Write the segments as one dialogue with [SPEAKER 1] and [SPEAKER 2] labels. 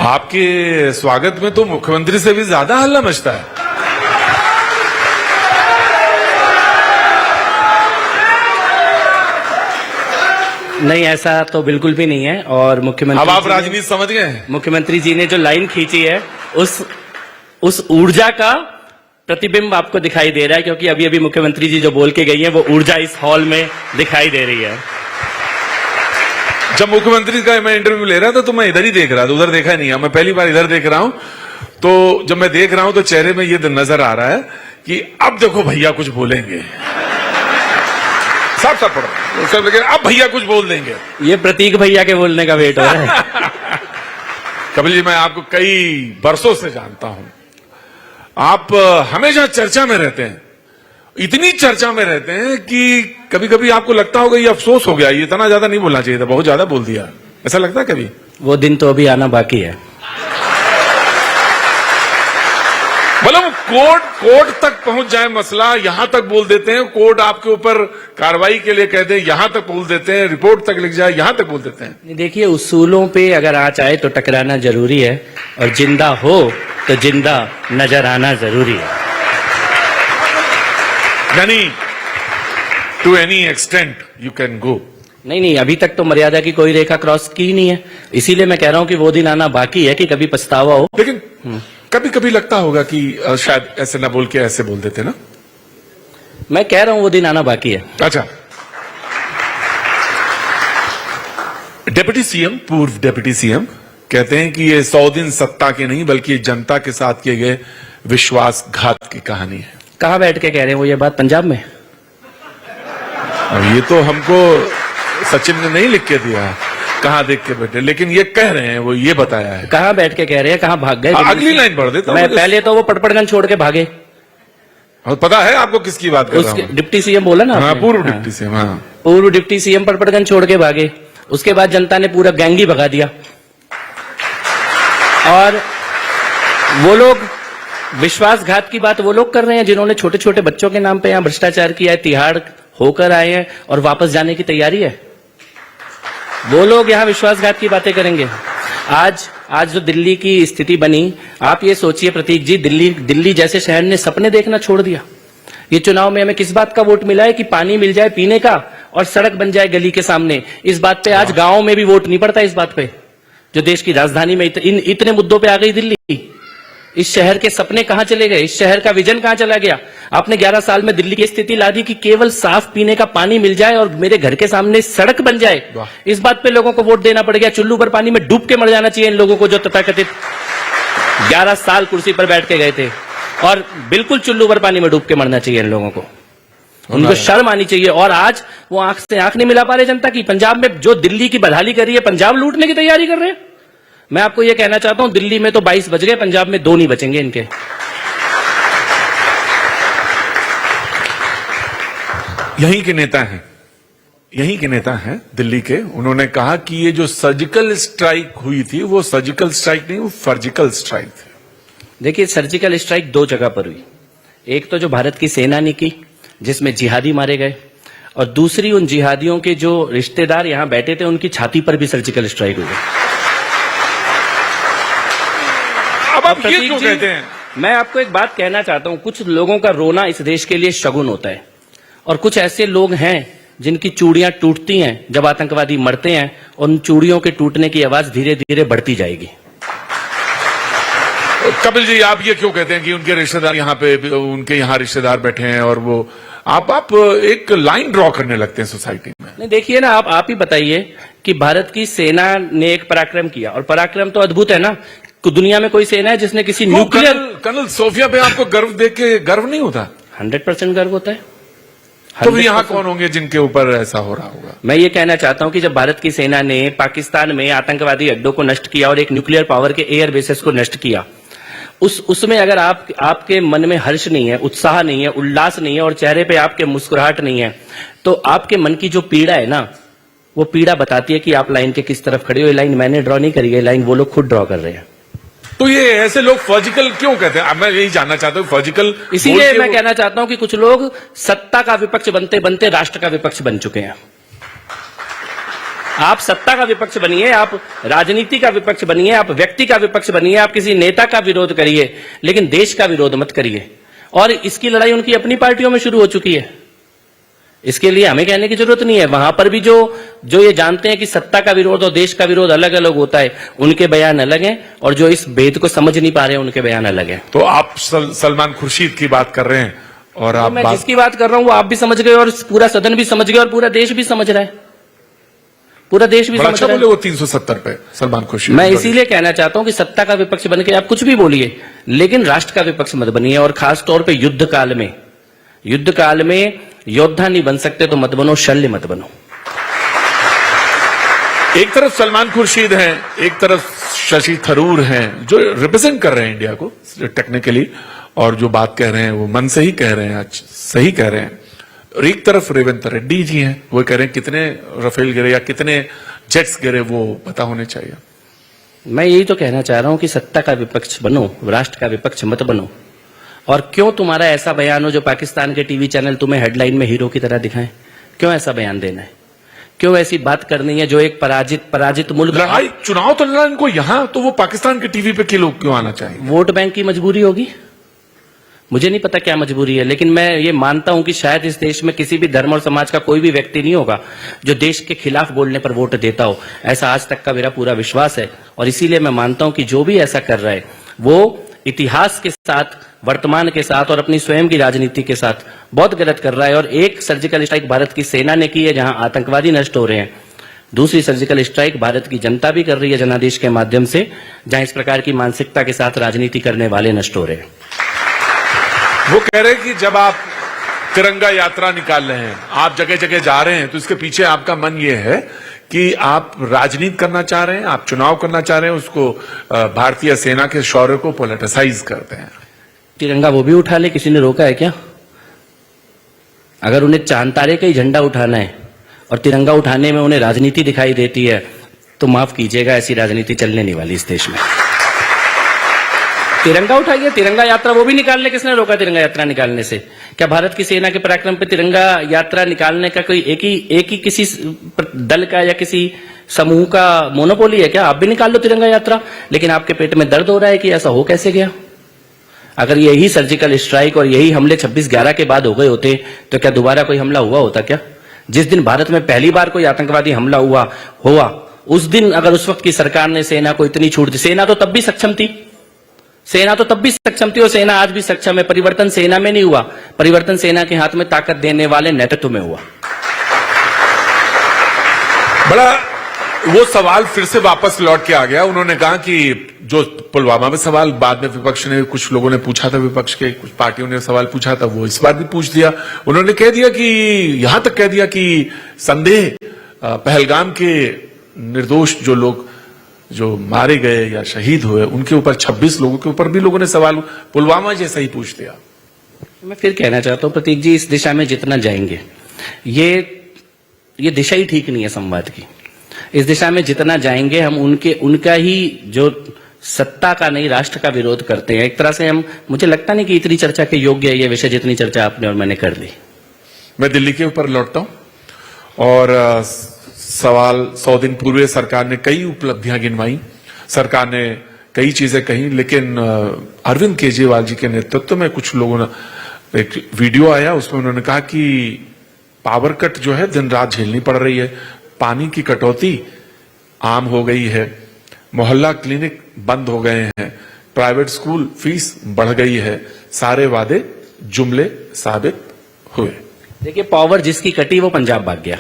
[SPEAKER 1] आपके स्वागत में तो मुख्यमंत्री से भी ज्यादा हल्ला मचता है।
[SPEAKER 2] नहीं, ऐसा तो बिल्कुल भी नहीं है। और मुख्यमंत्री,
[SPEAKER 1] अब आप राजनीति समझ गए हैं।
[SPEAKER 2] मुख्यमंत्री जी ने जो लाइन खींची है उस ऊर्जा का प्रतिबिंब आपको दिखाई दे रहा है, क्योंकि अभी अभी मुख्यमंत्री जी जो बोल के गई है वो ऊर्जा इस हॉल में दिखाई दे रही है।
[SPEAKER 1] जब मुख्यमंत्री का मैं इंटरव्यू ले रहा था तो मैं इधर ही देख रहा था, उधर देखा नहीं है। मैं पहली बार इधर देख रहा हूं, तो जब मैं देख रहा हूं तो चेहरे में ये नजर आ रहा है कि अब देखो भैया कुछ बोलेंगे। साफ साफ पढ़ो, सब लगे अब भैया कुछ बोल देंगे।
[SPEAKER 2] ये प्रतीक भैया के बोलने का वेट हो रहा है।
[SPEAKER 1] कपिल जी, मैं आपको कई बरसों से जानता हूं, आप हमेशा चर्चा में रहते हैं, इतनी चर्चा में रहते हैं कि कभी कभी आपको लगता होगा ये अफसोस हो गया, ये इतना ज्यादा नहीं बोलना चाहिए था, बहुत ज्यादा बोल दिया, ऐसा लगता है कभी?
[SPEAKER 2] वो दिन तो अभी आना बाकी है।
[SPEAKER 1] मतलब कोर्ट तक पहुंच जाए मसला, यहां तक बोल देते हैं, कोर्ट आपके ऊपर कार्रवाई के लिए कहते हैं, यहां तक बोल देते हैं, रिपोर्ट तक लिख जाए यहां तक बोल देते हैं।
[SPEAKER 2] देखिए, उसूलों पे अगर आँच आए तो टकराना जरूरी है, और जिंदा हो तो जिंदा नजर आना जरूरी है।
[SPEAKER 1] यानी to any extent you can go.
[SPEAKER 2] नहीं, अभी तक तो मर्यादा की कोई रेखा क्रॉस की नहीं है, इसीलिए मैं कह रहा हूं कि वो दिन आना बाकी है कि कभी पछतावा हो।
[SPEAKER 1] लेकिन कभी कभी लगता होगा कि शायद ऐसे ना बोल के ऐसे बोल देते ना।
[SPEAKER 2] मैं कह रहा हूं वो दिन आना बाकी है।
[SPEAKER 1] अच्छा, डिप्टी सीएम, पूर्व डिप्टी सीएम कहते हैं कि ये 100 दिन सत्ता के नहीं बल्कि जनता के साथ किए गए विश्वासघात की कहानी है।
[SPEAKER 2] कहां बैठ के कह रहे हैं वो ये बात? पंजाब में?
[SPEAKER 1] अब ये तो हमको सचिन ने नहीं लिख के दिया, कहां देख के बैठे, लेकिन ये कह रहे हैं, वो ये बताया है।
[SPEAKER 2] कहां बैठ के कह रहे हैं, कहां भाग गए?
[SPEAKER 1] अगली लाइन पढ़ देता
[SPEAKER 2] मैं पहले तो वो पटपड़गंज छोड़ के भागे।
[SPEAKER 1] पता है आपको किसकी बात कर रहा हूं?
[SPEAKER 2] डिप्टी सीएम बोला ना?
[SPEAKER 1] हाँ, पूर्व डिप्टी सीएम। हाँ,
[SPEAKER 2] पूर्व डिप्टी सीएम पटपड़गंज छोड़ के भागे। उसके बाद जनता ने पूरा गैंग ही भगा दिया, और वो लोग विश्वासघात की बात वो लोग कर रहे हैं जिन्होंने छोटे छोटे बच्चों के नाम पे यहां भ्रष्टाचार किया है, तिहाड़ होकर आए हैं और वापस जाने की तैयारी है। वो लोग यहां विश्वासघात की बातें करेंगे। आज जो दिल्ली की स्थिति बनी, आप ये सोचिए प्रतीक जी, दिल्ली जैसे शहर ने सपने देखना छोड़ दिया। ये चुनाव में हमें किस बात का वोट मिला है कि पानी मिल जाए पीने का और सड़क बन जाए गली के सामने। इस बात पे आज गांव में भी वोट नहीं पड़ता। इस बात पे जो देश की राजधानी में इतने मुद्दों पे आ गई दिल्ली। इस शहर के सपने कहां चले गए? इस शहर का विजन कहां चला गया? आपने 11 साल में दिल्ली की स्थिति ला दी कि केवल साफ पीने का पानी मिल जाए और मेरे घर के सामने सड़क बन जाए। इस बात पे लोगों को वोट देना पड़ गया। चुल्लू पर पानी में डूब के मर जाना चाहिए इन लोगों को, जो तथाकथित 11 साल कुर्सी पर बैठ के गए थे। और बिल्कुल चुल्लू पर पानी में डूब के मरना चाहिए इन लोगों को, उनको शर्म आनी चाहिए। और आज वो आंख से आंख नहीं मिला पा रहे जनता की। पंजाब में जो दिल्ली की बदहाली कर रही है, पंजाब लूटने की तैयारी कर रहे हैं। मैं आपको यह कहना चाहता हूं, दिल्ली में तो 22 बच गए, पंजाब में 2 नहीं बचेंगे इनके।
[SPEAKER 1] यहीं के नेता हैं दिल्ली के। उन्होंने कहा कि ये जो सर्जिकल स्ट्राइक हुई थी वो सर्जिकल स्ट्राइक नहीं, वो फर्जिकल स्ट्राइक थी।
[SPEAKER 2] देखिए, सर्जिकल स्ट्राइक 2 जगह पर हुई। एक तो जो भारत की सेना ने की, जिसमें जिहादी मारे गए, और दूसरी उन जिहादियों के जो रिश्तेदार यहां बैठे थे उनकी छाती पर भी सर्जिकल स्ट्राइक हुई।
[SPEAKER 1] अब आप ये क्यों कहते हैं?
[SPEAKER 2] मैं आपको एक बात कहना चाहता हूं, कुछ लोगों का रोना इस देश के लिए शगुन होता है, और कुछ ऐसे लोग हैं जिनकी चूड़ियां टूटती हैं जब आतंकवादी मरते हैं, उन चूड़ियों के टूटने की आवाज धीरे धीरे बढ़ती जाएगी।
[SPEAKER 1] कपिल जी, आप ये क्यों कहते हैं कि उनके रिश्तेदार यहाँ पे, उनके यहाँ रिश्तेदार बैठे हैं, और वो आप एक लाइन ड्रॉ करने लगते हैं सोसाइटी में?
[SPEAKER 2] नहीं, देखिए ना, आप ही बताइए कि भारत की सेना ने एक पराक्रम किया, और पराक्रम तो अद्भुत है ना। दुनिया में कोई सेना है जिसने किसी न्यूक्लियर
[SPEAKER 1] कर्नल सोफिया पे आपको गर्व देख के गर्व नहीं होता?
[SPEAKER 2] 100% गर्व होता है।
[SPEAKER 1] तो यहाँ कौन होंगे जिनके ऊपर ऐसा हो रहा होगा?
[SPEAKER 2] मैं ये कहना चाहता हूं कि जब भारत की सेना ने पाकिस्तान में आतंकवादी अड्डों को नष्ट किया और एक न्यूक्लियर पावर के एयर बेसेस को नष्ट किया, उसमें अगर आपके मन में हर्ष नहीं है, उत्साह नहीं है, उल्लास नहीं है, और चेहरे पे आपके मुस्कुराहट नहीं है, तो आपके मन की जो पीड़ा है ना, वो पीड़ा बताती है कि आप लाइन के किस तरफ खड़े हो। ये लाइन मैंने ड्रॉ नहीं करी है, लाइन वो लोग खुद ड्रॉ कर रहे हैं।
[SPEAKER 1] तो ये ऐसे लोग फर्जिकल क्यों कहते हैं? मैं यही जानना चाहता हूं, फर्जिकल
[SPEAKER 2] इसीलिए मैं कहना चाहता हूं कि कुछ लोग सत्ता का विपक्ष बनते बनते राष्ट्र का विपक्ष बन चुके हैं। आप सत्ता का विपक्ष बनिए, आप राजनीति का विपक्ष बनिए, आप व्यक्ति का विपक्ष बनिए, आप किसी नेता का विरोध करिए, लेकिन देश का विरोध मत करिए। और इसकी लड़ाई उनकी अपनी पार्टियों में शुरू हो चुकी है, इसके लिए हमें कहने की जरूरत नहीं है। वहां पर भी जो ये जानते हैं कि सत्ता का विरोध और देश का विरोध अलग अलग होता है, उनके बयान अलग हैं, और जो इस भेद को समझ नहीं पा रहे हैं उनके बयान अलग हैं।
[SPEAKER 1] तो आप सलमान खुर्शीद की बात कर रहे हैं, और आप
[SPEAKER 2] मैं जिसकी बात कर रहा हूं वो आप भी समझ गए, और पूरा सदन भी समझ गया, और पूरा देश भी समझ रहा है, पूरा देश भी समझ
[SPEAKER 1] अच्छा
[SPEAKER 2] रहा
[SPEAKER 1] बोले वो 370 पे सलमान खुर्शीद।
[SPEAKER 2] मैं इसीलिए कहना चाहता हूं कि सत्ता का विपक्ष बन के आप कुछ भी बोलिए, लेकिन राष्ट्र का विपक्ष मत बनिए। और खास तौर पे युद्ध काल में योद्धा नहीं बन सकते तो मत बनो, शल्य मत बनो।
[SPEAKER 1] एक तरफ सलमान खुर्शीद हैं, एक तरफ शशि थरूर हैं, जो रिप्रेजेंट कर रहे हैं इंडिया को टेक्निकली, और जो बात कह रहे हैं वो मन से ही कह रहे हैं, आज सही कह रहे हैं। और एक तरफ रेवंत रेड्डी जी हैं, वो कह रहे हैं कितने राफेल गिरे या कितने जेट्स गिरे वो पता होने चाहिए।
[SPEAKER 2] मैं यही तो कहना चाह रहा हूं कि सत्ता का विपक्ष बनो, राष्ट्र का विपक्ष मत बनो। और क्यों तुम्हारा ऐसा बयान हो जो पाकिस्तान के टीवी चैनल तुम्हें हेडलाइन में हीरो की तरह दिखाएं? क्यों ऐसा बयान देना है? क्यों ऐसी बात करनी है जो एक पराजित मुल्क,
[SPEAKER 1] लड़ाई चुनाव तो लड़ा इनको यहां, तो वो पाकिस्तान के टीवी पे क्यों आना चाहिए?
[SPEAKER 2] वोट बैंक की मजबूरी होगी, मुझे नहीं पता क्या मजबूरी है, लेकिन मैं ये मानता हूं कि शायद इस देश में किसी भी धर्म और समाज का कोई भी व्यक्ति नहीं होगा जो देश के खिलाफ बोलने पर वोट देता हो। ऐसा आज तक का मेरा पूरा विश्वास है, और इसीलिए मैं मानता हूं कि जो भी ऐसा कर रहा है वो इतिहास के साथ, वर्तमान के साथ और अपनी स्वयं की राजनीति के साथ बहुत गलत कर रहा है। और एक सर्जिकल स्ट्राइक भारत की सेना ने की है जहां आतंकवादी नष्ट हो रहे हैं, दूसरी सर्जिकल स्ट्राइक भारत की जनता भी कर रही है जनादेश के माध्यम से, जहां इस प्रकार की मानसिकता के साथ राजनीति करने वाले नष्ट हो रहे हैं।
[SPEAKER 1] वो कह रहे हैं कि जब आप तिरंगा यात्रा निकाल रहे हैं, आप जगह जगह जा रहे हैं, तो इसके पीछे आपका मन ये है कि आप राजनीति करना चाह रहे हैं, आप चुनाव करना चाह रहे हैं, उसको भारतीय सेना के शौर्य को पोलिटिसाइज करते हैं।
[SPEAKER 2] तिरंगा वो भी उठा ले, किसी ने रोका है क्या? अगर उन्हें चांद तारे का ही झंडा उठाना है और तिरंगा उठाने में उन्हें राजनीति दिखाई देती है, तो माफ कीजिएगा, ऐसी राजनीति चलने नहीं वाली इस देश में। तिरंगा उठाइए, तिरंगा यात्रा वो भी निकाल ले, किसने रोका तिरंगा यात्रा निकालने से? क्या भारत की सेना के पराक्रम पे तिरंगा यात्रा निकालने का कोई एक ही किसी दल का या किसी समूह का मोनोपोली है क्या? आप भी निकाल लो तिरंगा यात्रा, लेकिन आपके पेट में दर्द हो रहा है कि ऐसा हो कैसे गया? अगर यही सर्जिकल स्ट्राइक और यही हमले 26/11 के बाद हो गए होते तो क्या दोबारा कोई हमला हुआ होता क्या? जिस दिन भारत में पहली बार कोई आतंकवादी हमला हुआ उस दिन अगर उस वक्त की सरकार ने सेना को इतनी छूट दी, सेना तो तब भी सक्षम थी, और सेना आज भी सक्षम है। परिवर्तन सेना में नहीं हुआ, परिवर्तन सेना के हाथ में ताकत देने वाले नेतृत्व में हुआ।
[SPEAKER 1] बड़ा वो सवाल फिर से वापस लौट के आ गया। उन्होंने कहा कि जो पुलवामा में सवाल बाद में विपक्ष ने, कुछ लोगों ने पूछा था, विपक्ष के कुछ पार्टियों ने सवाल पूछा था, वो इस बार भी पूछ दिया। उन्होंने कह दिया कि यहां तक कह दिया कि संदेह पहलगाम के निर्दोष जो लोग जो मारे गए या शहीद हुए, उनके ऊपर 26 लोगों के ऊपर भी लोगों ने सवाल पुलवामा जैसा ही पूछ दिया।
[SPEAKER 2] मैं फिर कहना चाहता हूं प्रतीक जी, इस दिशा में जितना जाएंगे, ये दिशा ही ठीक नहीं है संवाद की। इस दिशा में जितना जाएंगे हम उनका ही जो सत्ता का नहीं राष्ट्र का विरोध करते हैं। एक तरह से मुझे लगता नहीं कि इतनी चर्चा के योग्य है ये विषय जितनी चर्चा आपने और मैंने कर ली।
[SPEAKER 1] मैं दिल्ली के ऊपर लौटता हूं और सवाल 100 दिन पूर्व सरकार ने कई उपलब्धियां गिनवाई, सरकार ने कई चीजें कही, लेकिन अरविंद केजरीवाल जी के नेतृत्व में कुछ लोगों ने, एक वीडियो आया उसमें उन्होंने कहा कि पावर कट जो है दिन रात झेलनी पड़ रही है, पानी की कटौती आम हो गई है, मोहल्ला क्लिनिक बंद हो गए हैं, प्राइवेट स्कूल फीस बढ़ गई है, सारे वादे जुमले साबित हुए।
[SPEAKER 2] देखिए, पावर जिसकी कटी वो पंजाब भाग गया।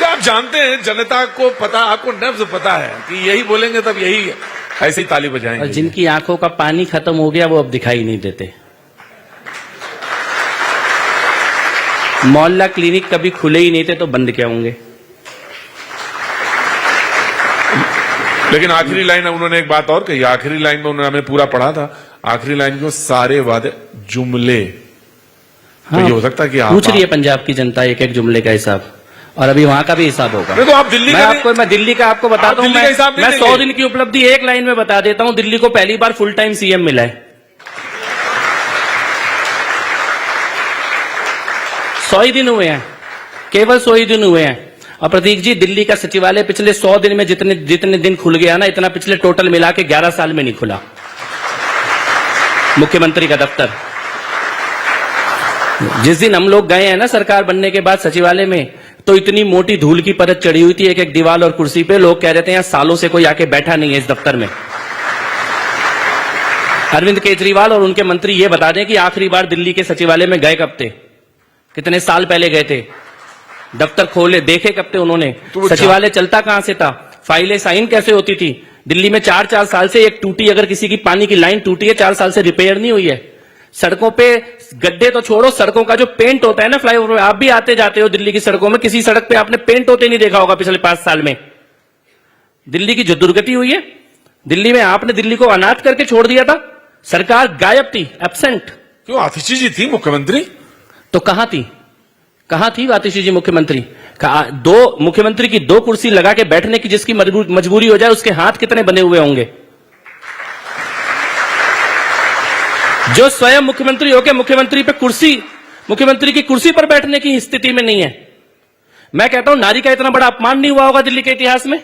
[SPEAKER 1] आप जानते हैं जनता को पता, आपको नब्ज पता है कि यही बोलेंगे तब यही ऐसे ही ताली बजाएंगे।
[SPEAKER 2] और जिनकी आंखों का पानी खत्म हो गया वो अब दिखाई नहीं देते। मोहल्ला क्लिनिक कभी खुले ही नहीं थे तो बंद क्या होंगे?
[SPEAKER 1] लेकिन आखिरी लाइन उन्होंने एक बात और कही, आखिरी लाइन में उन्होंने हमें पूरा पढ़ा था, आखिरी लाइन को सारे वादे जुमले।
[SPEAKER 2] हाँ,
[SPEAKER 1] तो ये हो सकता है कि
[SPEAKER 2] पूछ रही है पंजाब की जनता एक एक जुमले का हिसाब, और अभी वहां का भी हिसाब होगा।
[SPEAKER 1] नहीं तो आप दिल्ली का
[SPEAKER 2] मैं दिल्ली का आपको बताता
[SPEAKER 1] आप
[SPEAKER 2] हूं।
[SPEAKER 1] दिल्ली का हिसाब नहीं
[SPEAKER 2] मैं 100
[SPEAKER 1] देंगे।
[SPEAKER 2] दिन की उपलब्धि एक लाइन में बता देता हूं। दिल्ली को पहली बार फुल टाइम सीएम मिला है। 100 ही दिन हुए हैं, केवल 100 ही दिन हुए हैं। और प्रतीक जी, दिल्ली का सचिवालय पिछले 100 दिन में जितने दिन खुल गया ना, इतना पिछले टोटल मिला के 11 साल में नहीं खुला मुख्यमंत्री का दफ्तर। जिस दिन हम लोग गए हैं ना सरकार बनने के बाद सचिवालय में, तो इतनी मोटी धूल की परत चढ़ी हुई थी एक एक दीवार और कुर्सी पे। लोग कह रहे थे यहां सालों से कोई आके बैठा नहीं है इस दफ्तर में। अरविंद केजरीवाल और उनके मंत्री ये बता दें कि आखिरी बार दिल्ली के सचिवालय में गए कब थे, कितने साल पहले गए थे, दफ्तर खोले देखे कब थे उन्होंने,
[SPEAKER 1] तो
[SPEAKER 2] सचिवालय चलता कहां से था, फाइलें साइन कैसे होती थी। दिल्ली में 4-4 साल से एक टूटी, अगर किसी की पानी की लाइन टूटी है 4 साल से रिपेयर नहीं हुई है। सड़कों पे गड्ढे तो छोड़ो, सड़कों का जो पेंट होता है ना फ्लाईओवर, आप भी आते जाते हो दिल्ली की सड़कों में, किसी सड़क पे आपने पेंट होते नहीं देखा होगा पिछले 5 साल में। दिल्ली की जो दुर्गति हुई है, दिल्ली में आपने दिल्ली को अनाथ करके छोड़ दिया था। सरकार गायब थी, एब्सेंट।
[SPEAKER 1] क्यों आतिशी जी थी मुख्यमंत्री?
[SPEAKER 2] तो कहां थी, कहां थी आतिशी जी मुख्यमंत्री? मुख्यमंत्री की 2 कुर्सी लगा के बैठने की जिसकी मजबूरी हो जाए, उसके हाथ कितने बने हुए होंगे? जो स्वयं मुख्यमंत्री होकर मुख्यमंत्री की कुर्सी पर बैठने की स्थिति में नहीं है। मैं कहता हूं नारी का इतना बड़ा अपमान नहीं हुआ होगा दिल्ली के इतिहास में।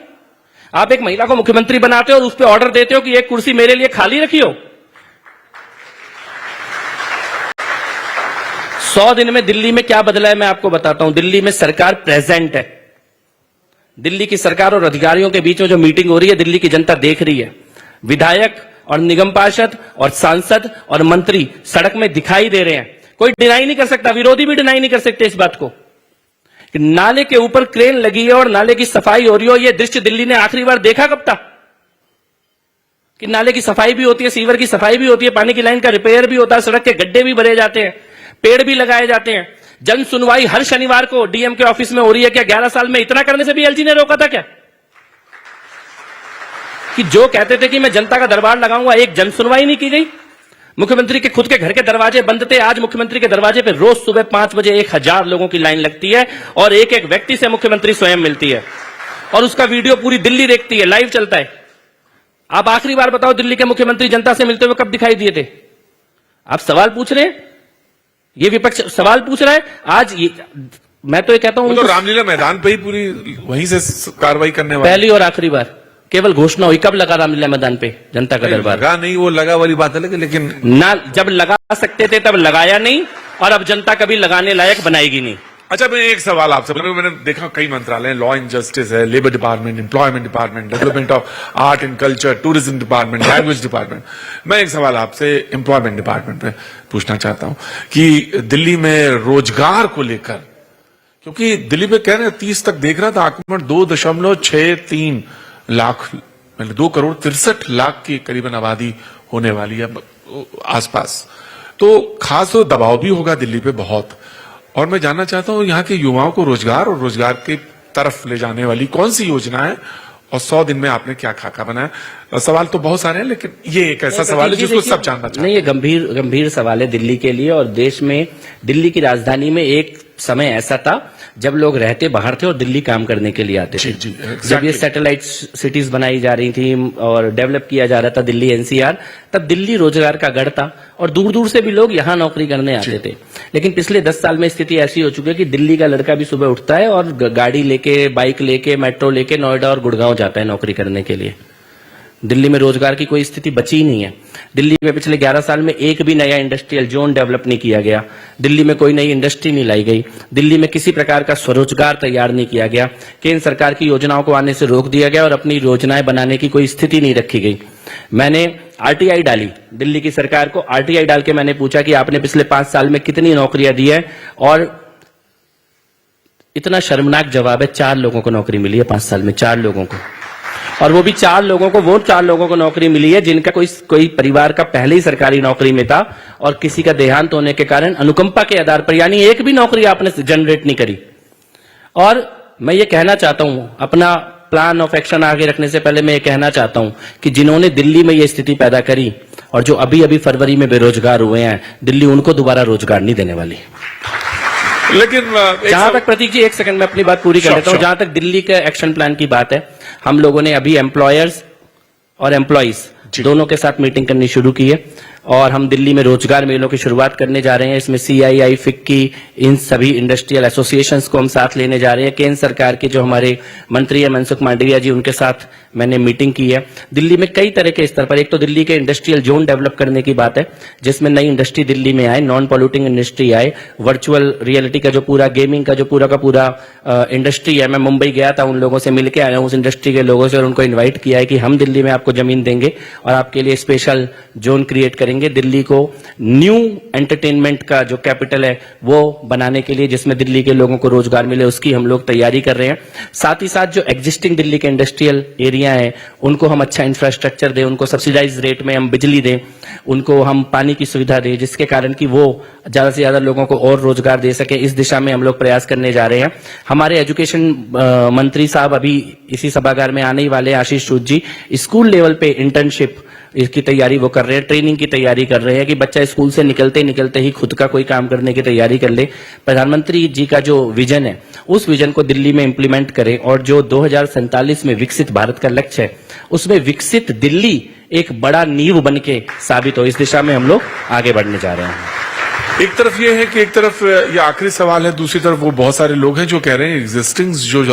[SPEAKER 2] आप एक महिला को मुख्यमंत्री बनाते हो और उस पर ऑर्डर देते हो कि एक कुर्सी मेरे लिए खाली रखियो। 100 दिन में दिल्ली में क्या बदला है मैं आपको बताता हूं। दिल्ली में सरकार प्रेजेंट है। दिल्ली की सरकार और अधिकारियों के बीच में जो मीटिंग हो रही है, दिल्ली की जनता देख रही है। विधायक और निगम पार्षद और सांसद और मंत्री सड़क में दिखाई दे रहे हैं। कोई डिनाई नहीं कर सकता, विरोधी भी डिनाई नहीं कर सकते इस बात को कि नाले के ऊपर क्रेन लगी है और नाले की सफाई हो रही हो। यह दृश्य दिल्ली ने आखिरी बार देखा कब था कि नाले की सफाई भी होती है, सीवर की सफाई भी होती है, पानी की लाइन का रिपेयर भी होता है, सड़क के गड्ढे भी भरे जाते हैं, पेड़ भी लगाए जाते हैं। जन सुनवाई हर शनिवार को डीएम के ऑफिस में हो रही है। क्या 11 साल में इतना करने से भी एलजी ने रोका था क्या? कि जो कहते थे कि मैं जनता का दरबार लगाऊंगा, एक जन सुनवाई नहीं की गई। मुख्यमंत्री के खुद के घर के दरवाजे बंद थे। आज मुख्यमंत्री के दरवाजे पे रोज सुबह 5 बजे 1000 लोगों की लाइन लगती है और एक एक व्यक्ति से मुख्यमंत्री स्वयं मिलती है और उसका वीडियो पूरी दिल्ली देखती है, लाइव चलता है। आप आखिरी बार बताओ दिल्ली के मुख्यमंत्री जनता से मिलते हुए कब दिखाई दिए थे? आप सवाल पूछ रहे हैं, ये विपक्ष सवाल पूछ रहा है। आज मैं तो ये कहता हूं
[SPEAKER 1] तो रामलीला मैदान पे ही पूरी वहीं से कार्रवाई करने वाले।
[SPEAKER 2] पहली और आखिरी बार केवल घोषणा हुई। कब लगा रामलीला मैदान पे जनता का दरबार?
[SPEAKER 1] लगा नहीं, वो लगा वाली बात है, लेकिन
[SPEAKER 2] ना जब लगा सकते थे तब लगाया नहीं, और अब जनता कभी लगाने लायक बनाएगी नहीं।
[SPEAKER 1] अच्छा, मैं एक सवाल आपसे, मैंने देखा कई मंत्रालय, लॉ एंड जस्टिस है, labour department, employment department, development of art and culture, tourism department, language department. मैं एक सवाल आपसे एम्प्लॉयमेंट डिपार्टमेंट में पूछना चाहता हूं कि दिल्ली में रोजगार को लेकर, क्योंकि दिल्ली में कह रहे हैं 30 तक देख रहा था आक्रमण, 2.63 लाख, मतलब 2,63,00,000 की करीबन आबादी होने वाली है आसपास। तो खास तो दबाव भी होगा दिल्ली पे बहुत। और मैं जानना चाहता हूं यहाँ के युवाओं को रोजगार और रोजगार की तरफ ले जाने वाली कौन सी योजना है, और 100 दिन में आपने क्या खाका बनाया? सवाल तो बहुत सारे हैं, लेकिन ये एक ऐसा सवाल है जिसको सब जानना चाहते हैं।
[SPEAKER 2] नहीं, ये गंभीर सवाल है दिल्ली के लिए और देश में। दिल्ली की राजधानी में एक समय ऐसा था जब लोग रहते बाहर थे और दिल्ली काम करने के लिए आते थे।
[SPEAKER 1] जी, exactly।
[SPEAKER 2] जब ये सैटेलाइट सिटीज बनाई जा रही थी और डेवलप किया जा रहा था दिल्ली एनसीआर, तब दिल्ली रोजगार का गढ़ था और दूर दूर से भी लोग यहाँ नौकरी करने आते थे। लेकिन पिछले 10 साल में स्थिति ऐसी हो चुकी है कि दिल्ली का लड़का भी सुबह उठता है और गाड़ी लेके, बाइक लेके, मेट्रो लेके नोएडा और गुड़गांव जाता है नौकरी करने के लिए। दिल्ली में रोजगार की कोई स्थिति बची ही नहीं है। दिल्ली में पिछले 11 साल में एक भी नया इंडस्ट्रियल जोन डेवलप नहीं किया गया। दिल्ली में कोई नई इंडस्ट्री नहीं लाई गई। दिल्ली में किसी प्रकार का स्वरोजगार तैयार नहीं किया गया। केंद्र सरकार की योजनाओं को आने से रोक दिया गया और अपनी योजनाएं बनाने की कोई स्थिति नहीं रखी गई। मैंने आरटीआई डाली, दिल्ली की सरकार को आरटीआई डाल के मैंने पूछा कि आपने पिछले 5 साल में कितनी नौकरियां दी है, और इतना शर्मनाक जवाब है, 4 लोगों को नौकरी मिली है 5 साल में, 4 लोगों को। और वो भी 4 लोगों को, वो 4 लोगों को नौकरी मिली है जिनका कोई परिवार का पहले ही सरकारी नौकरी में था और किसी का देहांत होने के कारण अनुकंपा के आधार पर, यानी एक भी नौकरी आपने जनरेट नहीं करी। और मैं ये कहना चाहता हूं, अपना प्लान ऑफ एक्शन आगे रखने से पहले मैं ये कहना चाहता हूं कि जिन्होंने दिल्ली में ये स्थिति पैदा करी और जो अभी अभी फरवरी में बेरोजगार हुए हैं, दिल्ली उनको दोबारा रोजगार नहीं देने वाली।
[SPEAKER 1] लेकिन
[SPEAKER 2] जहां तक प्रतीक जी, एक सेकंड में अपनी बात पूरी कर लेता हूं। जहां तक दिल्ली के एक्शन प्लान की बात है, हम लोगों ने अभी एम्प्लॉयर्स और एम्प्लॉइज दोनों के साथ मीटिंग करनी शुरू की है और हम दिल्ली में रोजगार मेलों की शुरुआत करने जा रहे हैं। इसमें CII, फिक्की, इन सभी इंडस्ट्रियल एसोसिएशंस को हम साथ लेने जा रहे हैं। केंद्र सरकार के जो हमारे मंत्री है मनसुख मांडविया जी, उनके साथ मैंने मीटिंग की है। दिल्ली में कई तरह के स्तर पर, एक तो दिल्ली के इंडस्ट्रियल जोन डेवलप करने की बात है, जिसमें नई इंडस्ट्री दिल्ली में आए, नॉन पॉल्यूटिंग इंडस्ट्री आए, वर्चुअल रियलिटी का जो पूरा गेमिंग का जो पूरा इंडस्ट्री है। मैं मुंबई गया था, उन लोगों से मिलकर आया हूं, उस इंडस्ट्री के लोगों से, और उनको इन्वाइट किया है कि हम दिल्ली में आपको जमीन देंगे और आपके लिए स्पेशल जोन क्रिएट करेंगे। दिल्ली को न्यू एंटरटेनमेंट का जो कैपिटल है वो बनाने के लिए, जिसमें दिल्ली के लोगों को रोजगार मिले, उसकी हम लोग तैयारी कर रहे हैं। साथ ही साथ जो एग्जिस्टिंग दिल्ली के इंडस्ट्रियल एरिया हैं, उनको हम अच्छा इंफ्रास्ट्रक्चर दें, उनको सब्सिडाइज रेट में हम बिजली दें, उनको हम पानी की सुविधा दें, जिसके कारण कि वो ज्यादा से ज्यादा लोगों को और रोजगार दे सके। इस दिशा में हम लोग प्रयास करने जा रहे हैं। हमारे एजुकेशन मंत्री साहब अभी इसी सभागार में आने ही वाले हैं, आशीष सूद जी। स्कूल लेवल पे इंटर्नशिप इसकी तैयारी वो कर रहे हैं, ट्रेनिंग की तैयारी कर रहे हैं कि बच्चा स्कूल से निकलते ही खुद का कोई काम करने की तैयारी कर ले। प्रधानमंत्री जी का जो विजन है, उस विजन को दिल्ली में इंप्लीमेंट करें और जो 2047 में विकसित भारत का लक्ष्य है, उसमें विकसित दिल्ली एक बड़ा नींव बन के साबित हो। इस दिशा में हम लोग आगे बढ़ने जा रहे हैं।
[SPEAKER 1] एक तरफ ये है कि एक तरफ ये आखिरी सवाल है, दूसरी तरफ वो बहुत सारे लोग हैं जो कह रहे हैं एग्जिस्टिंग जो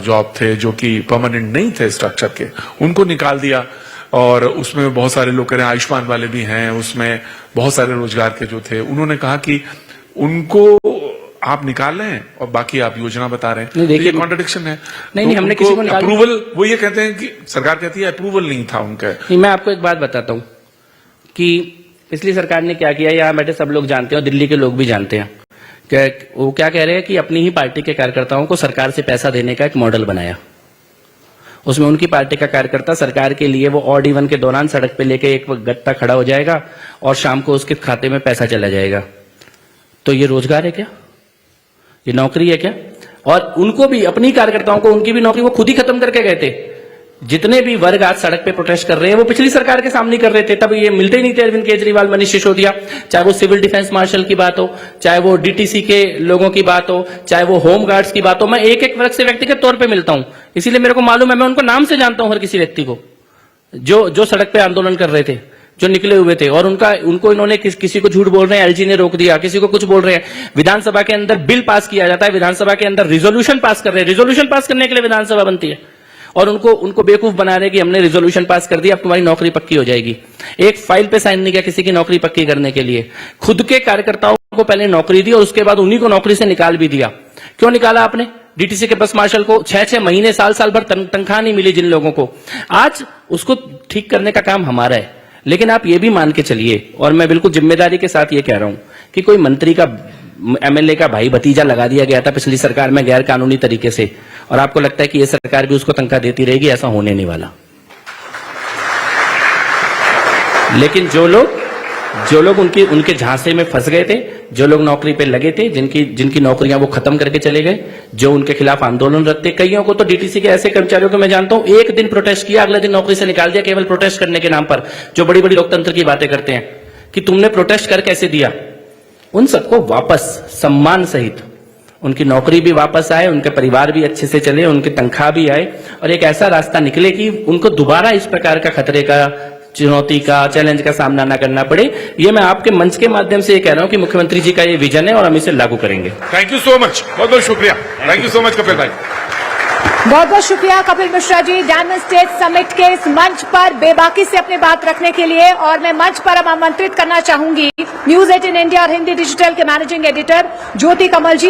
[SPEAKER 1] जॉब थे, जो कि परमानेंट नहीं थे स्ट्रक्चर के, उनको निकाल दिया और उसमें बहुत सारे लोग कह रहे हैं आयुष्मान वाले भी हैं, उसमें बहुत सारे रोजगार के जो थे, उन्होंने कहा कि उनको आप निकाल रहे हैं और बाकी आप योजना बता रहे हैं। देखिए कॉन्ट्रडिक्शन है।
[SPEAKER 2] नहीं, हमने किसी को निकाला
[SPEAKER 1] अप्रूवल, वो ये कहते हैं कि सरकार कहती है अप्रूवल नहीं था उनका।
[SPEAKER 2] नहीं, मैं आपको एक बात बताता हूं कि पिछली सरकार ने क्या किया, यहां बैठे सब लोग जानते हैं और दिल्ली के लोग भी जानते हैं। वो क्या कह रहे हैं कि अपनी ही पार्टी के कार्यकर्ताओं को सरकार से पैसा देने का एक मॉडल बनाया। उसमें उनकी पार्टी का कार्यकर्ता सरकार के लिए वो ऑड इवन के दौरान सड़क पे लेके एक गत्ता खड़ा हो जाएगा और शाम को उसके खाते में पैसा चला जाएगा। तो ये रोजगार है क्या? ये नौकरी है क्या? और उनको भी, अपनी कार्यकर्ताओं को, उनकी भी नौकरी वो खुद ही खत्म करके गए थे। जितने भी वर्ग आज सड़क पे प्रोटेस्ट कर रहे हैं वो पिछली सरकार के सामने कर रहे थे, तब ये मिलते ही नहीं थे अरविंद केजरीवाल, मनीष सिसोदिया। चाहे वो सिविल डिफेंस मार्शल की बात हो, चाहे वो DTC के लोगों की बात हो, चाहे वो होम गार्ड्स की बात हो, मैं एक एक वर्ग से व्यक्तिगत तौर पे मिलता हूं, इसीलिए मेरे को मालूम है, मैं उनको नाम से जानता हूं, हर किसी व्यक्ति को जो सड़क पे आंदोलन कर रहे थे, जो निकले हुए थे। और उनको इन्होंने किसी को झूठ बोल रहे हैं, LG ने रोक दिया, किसी को कुछ बोल रहे हैं। विधानसभा के अंदर बिल पास किया जाता है, विधानसभा के अंदर रिजोल्यूशन पास कर रहे हैं। रिजोल्यूशन पास करने के लिए विधानसभा बनती है और उनको बेवकूफ बना रहे कि हमने रिजोल्यूशन पास कर दिया, अब तुम्हारी नौकरी पक्की हो जाएगी। एक फाइल पे साइन नहीं किया किसी की नौकरी पक्की करने के लिए। खुद के कार्यकर्ताओं को पहले नौकरी दी और उसके बाद उन्हीं को नौकरी से निकाल भी दिया। क्यों निकाला आपने? DTC के बस मार्शल को 6-6 महीने, साल भर तनख्वाह नहीं मिली जिन लोगों को। आज उसको ठीक करने का काम हमारा है। लेकिन आप ये भी मान के चलिए, और मैं बिल्कुल जिम्मेदारी के साथ ये कह रहा हूं कि कोई मंत्री का, MLA का भाई भतीजा लगा दिया गया था पिछली सरकार में गैर कानूनी तरीके से, और आपको लगता है कि ये सरकार भी उसको तनख्वाह देती रहेगी? ऐसा होने नहीं वाला। लेकिन जो लोग उनके झांसे में फंस गए थे, जो लोग नौकरी पे लगे थे, जिनकी नौकरियां वो खत्म करके चले गए, जो उनके खिलाफ आंदोलन रखते, कईयों को तो DTC के ऐसे कर्मचारियों को मैं जानता हूं, एक दिन प्रोटेस्ट किया, अगले दिन नौकरी से निकाल दिया, केवल प्रोटेस्ट करने के नाम पर। जो बड़ी बड़ी लोकतंत्र की बातें करते हैं कि तुमने प्रोटेस्ट कर कैसे दिया, उन सबको वापस सम्मान सहित उनकी नौकरी भी वापस आए, उनके परिवार भी अच्छे से चले, उनकी तनख्वाह भी आए, और एक ऐसा रास्ता निकले कि उनको दोबारा इस प्रकार का खतरे का, चुनौती का, चैलेंज का सामना न करना पड़े। ये मैं आपके मंच के माध्यम से ये कह रहा हूं कि मुख्यमंत्री जी का ये विजन है और हम इसे लागू करेंगे।
[SPEAKER 1] थैंक यू सो मच, बहुत बहुत शुक्रिया। Thank you so much Kapil भाई।
[SPEAKER 3] बहुत बहुत शुक्रिया Kapil Mishra ji, diamond state summit के इस मंच पर बेबाकी से अपनी बात रखने के लिए। और मैं मंच पर अब आमंत्रित करना चाहूंगी News 18 इंडिया और हिंदी डिजिटल के मैनेजिंग एडिटर ज्योति कमल जी।